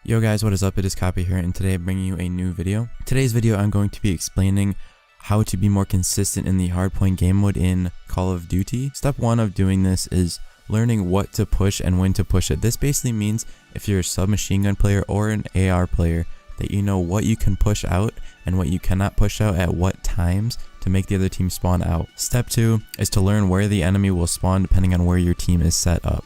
Yo guys, what is up? It is Copier here, and today I'm bringing you a new video. Today's video I'm going to be explaining how to be more consistent in the hardpoint game mode in Call of Duty. Step 1 of doing this is learning what to push and when to push it. This basically means if you're a submachine gun player or an AR player, that you know what you can push out and what you cannot push out at what times to make the other team spawn out. Step 2 is to learn where the enemy will spawn depending on where your team is set up.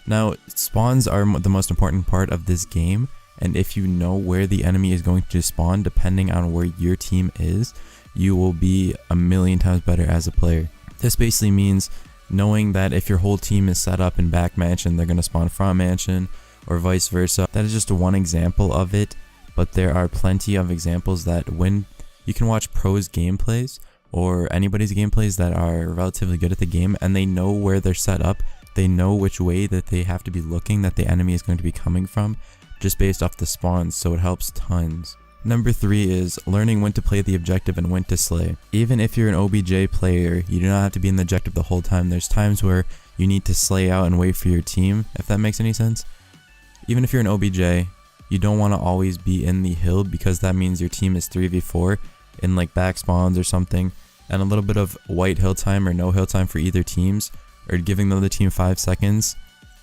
Now, spawns are the most important part of this game, and if you know where the enemy is going to spawn depending on where your team is, you will be a million times better as a player. This basically means knowing that if your whole team is set up in back mansion, they're going to spawn front mansion or vice versa. That is just one example of it, but there are plenty of examples that when you can watch pros gameplays or anybody's gameplays that are relatively good at the game and they know where they're set up, they know which way that they have to be looking that the enemy is going to be coming from, just based off the spawns, so it helps tons. Number 3 is learning when to play the objective and when to slay. Even if you're an OBJ player, you do not have to be in the objective the whole time. There's times where you need to slay out and wait for your team, if that makes any sense. Even if you're an OBJ, you don't want to always be in the hill because that means your team is 3v4 in like back spawns or something, and a little bit of white hill time or no hill time for either teams, or giving the other team 5 seconds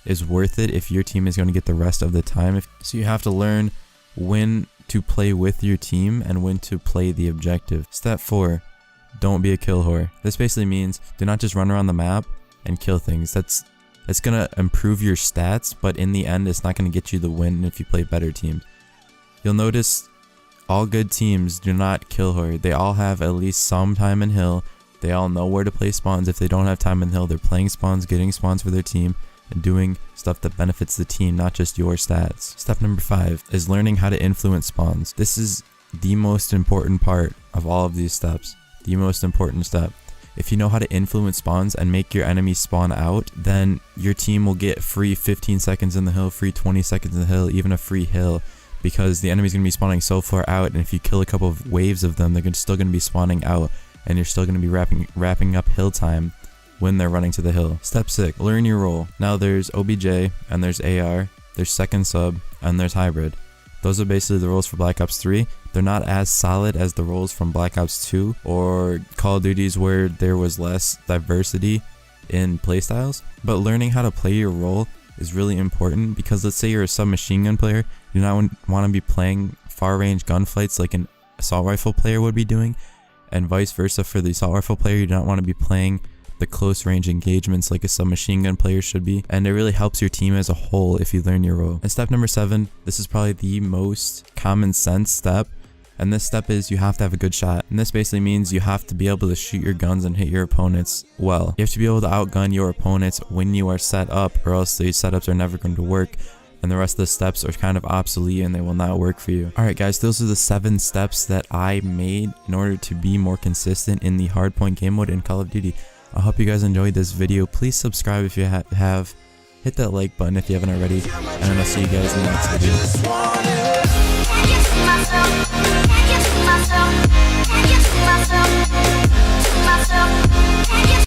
is worth it if your team is going to get the rest of the time. So you have to learn when to play with your team and when to play the objective. Step 4, don't be a kill whore. This basically means do not just run around the map and kill things. That's going to improve your stats, but in the end it's not going to get you the win if you play better teams. You'll notice all good teams do not kill whore. They all have at least some time in hill. They all know where to play spawns. If they don't have time in hill, they're playing spawns, getting spawns for their team, and doing stuff that benefits the team, not just your stats. Step number 5 is learning how to influence spawns. This is the most important part of all of these steps. The most important step. If you know how to influence spawns and make your enemies spawn out, then your team will get free 15 seconds in the hill, free 20 seconds in the hill, even a free hill, because the enemy's going to be spawning so far out, and if you kill a couple of waves of them, they're still going to be spawning out, and you're still going to be wrapping up hill time when they're running to the hill. Step 6, learn your role. Now there's OBJ and there's AR, there's second sub, and there's hybrid. Those are basically the roles for Black Ops 3. They're not as solid as the roles from Black Ops 2 or Call of Duties where there was less diversity in playstyles, but learning how to play your role is really important because let's say you're a submachine gun player, you do not want to be playing far range gunfights like an assault rifle player would be doing, and vice versa for the assault rifle player, you do not want to be playing the close range engagements like a submachine gun player should be, and it really helps your team as a whole if you learn your role. And step number 7, this is probably the most common sense step, and this step is you have to have a good shot. And this basically means you have to be able to shoot your guns and hit your opponents well. You have to be able to outgun your opponents when you are set up, or else these setups are never going to work, and the rest of the steps are kind of obsolete and they will not work for you. Alright guys, those are the 7 steps that I made in order to be more consistent in the hardpoint game mode in Call of Duty. I hope you guys enjoyed this video. Please subscribe if you have. Hit that like button if you haven't already. And I'll see you guys in the next video.